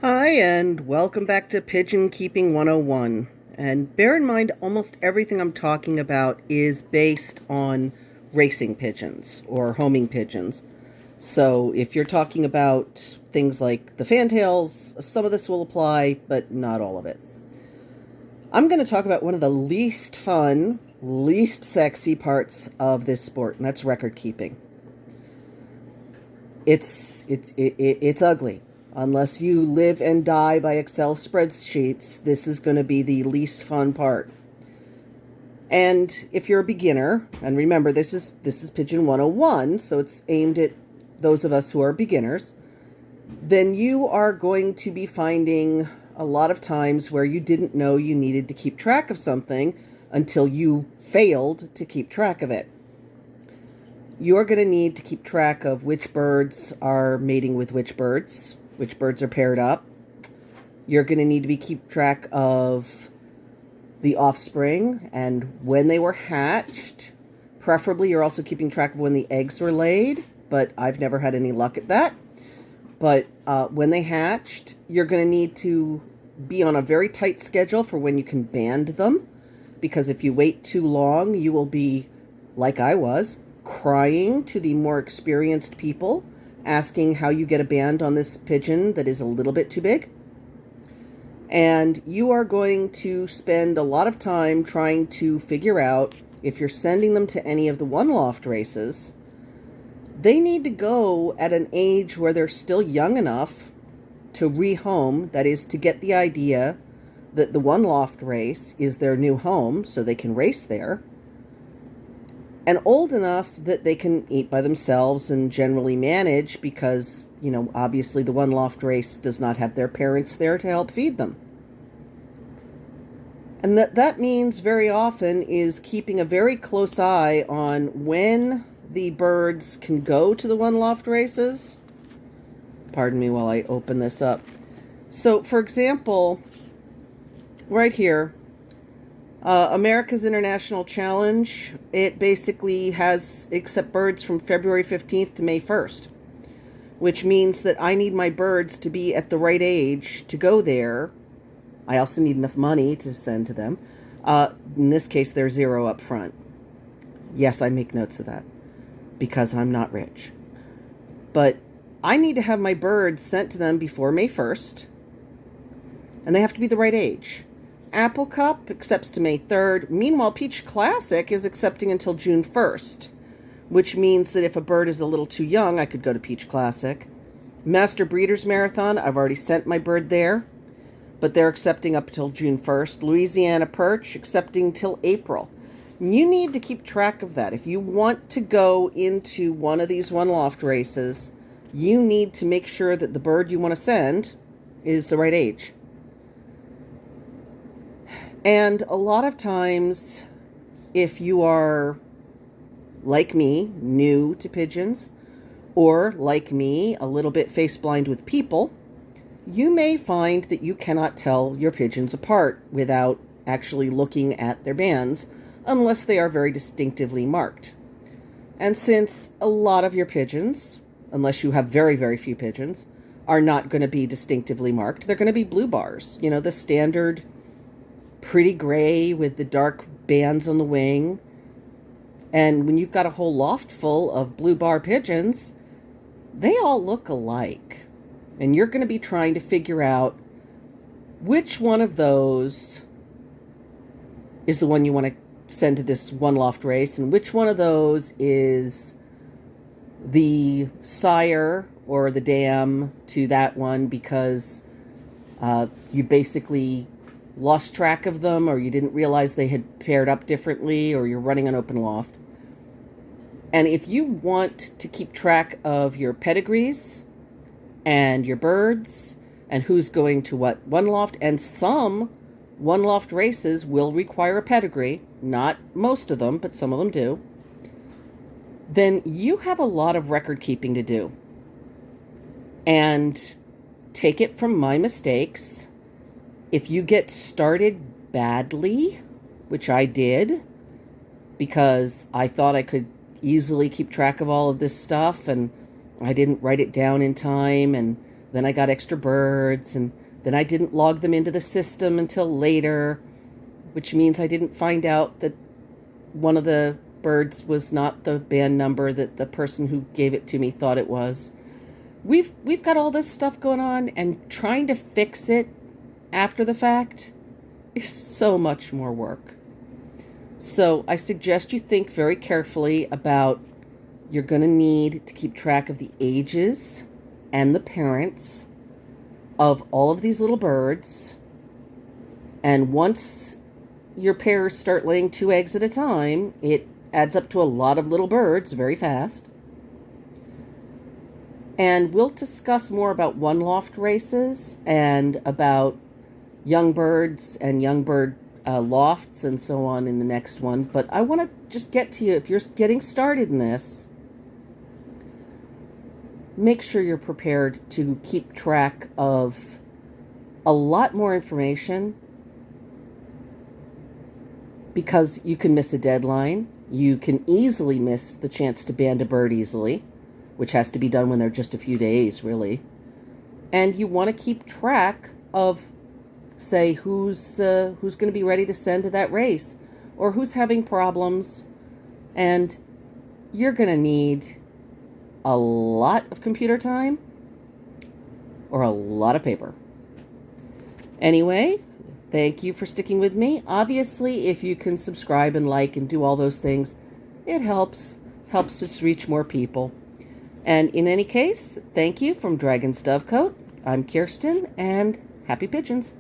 Hi, and welcome back to Pigeon Keeping 101. And bear in mind, almost everything I'm talking about is based on racing pigeons or homing pigeons. So if you're talking about things like the fantails, some of this will apply, but not all of it. I'm going to talk about one of the least fun, least sexy parts of this sport, and that's record keeping. It's ugly. Unless you live and die by Excel spreadsheets, this is going to be the least fun part. And if you're a beginner, and remember this is Pigeon 101, so it's aimed at those of us who are beginners, then you are going to be finding a lot of times where you didn't know you needed to keep track of something until you failed to keep track of it. You're going to need to keep track of which birds are mating with which birds are paired up. You're going to need to keep track of the offspring and when they were hatched. Preferably, you're also keeping track of when the eggs were laid, but I've never had any luck at that. But when they hatched, you're going to need to be on a very tight schedule for when you can band them, because if you wait too long, you will be, like I was, crying to the more experienced people, asking how you get a band on this pigeon that is a little bit too big. And you are going to spend a lot of time trying to figure out if you're sending them to any of the one-loft races, they need to go at an age where they're still young enough to rehome, that is, to get the idea that the one-loft race is their new home so they can race there, and old enough that they can eat by themselves and generally manage because, obviously the one-loft race does not have their parents there to help feed them. And that means very often is keeping a very close eye on when the birds can go to the one-loft races. Pardon me while I open this up. So, for example, right here, America's International Challenge, it basically has accept birds from February 15th to May 1st, which means that I need my birds to be at the right age to go there. I also need enough money to send to them. In this case, they're zero up front. Yes, I make notes of that because I'm not rich. But I need to have my birds sent to them before May 1st, and they have to be the right age. Apple Cup accepts to May 3rd. Meanwhile, Peach Classic is accepting until June 1st, which means that if a bird is a little too young, I could go to Peach Classic. Master Breeders Marathon, I've already sent my bird there, but they're accepting up until June 1st. Louisiana Perch, accepting till April. You need to keep track of that. If you want to go into one of these one-loft races, you need to make sure that the bird you want to send is the right age. And a lot of times, if you are, like me, new to pigeons, or like me, a little bit face-blind with people, you may find that you cannot tell your pigeons apart without actually looking at their bands, unless they are very distinctively marked. And since a lot of your pigeons, unless you have very, very few pigeons, are not going to be distinctively marked, they're going to be blue bars. The standard pretty gray with the dark bands on the wing. And when you've got a whole loft full of blue bar pigeons, they all look alike. And you're going to be trying to figure out which one of those is the one you want to send to this one loft race, and which one of those is the sire or the dam to that one because you basically lost track of them, or you didn't realize they had paired up differently, or you're running an open loft. And if you want to keep track of your pedigrees and your birds and who's going to what one loft, and some one loft races will require a pedigree, not most of them, but some of them do, then you have a lot of record keeping to do. And take it from my mistakes, if you get started badly, which I did, because I thought I could easily keep track of all of this stuff, and I didn't write it down in time, and Then I got extra birds, and then I didn't log them into the system until later, which means I didn't find out that one of the birds was not the band number that the person who gave it to me thought it was. We've got all this stuff going on, and trying to fix it after the fact is so much more work. So I suggest you think very carefully about, you're going to need to keep track of the ages and the parents of all of these little birds. And once your pairs start laying 2 eggs at a time, it adds up to a lot of little birds very fast. And we'll discuss more about one-loft races and about young birds and young bird lofts and so on in the next one. But I want to just get to you, if you're getting started in this, make sure you're prepared to keep track of a lot more information, because you can miss a deadline. You can easily miss the chance to band a bird easily, which has to be done when they're just a few days, really. And you want to keep track of, say, who's going to be ready to send to that race, or who's having problems. And you're going to need a lot of computer time or a lot of paper. Anyway, thank you for sticking with me. Obviously, if you can subscribe and like and do all those things, it helps us reach more people. And in any case, thank you from Dragon's Dovecote. I'm Kirsten, and happy pigeons.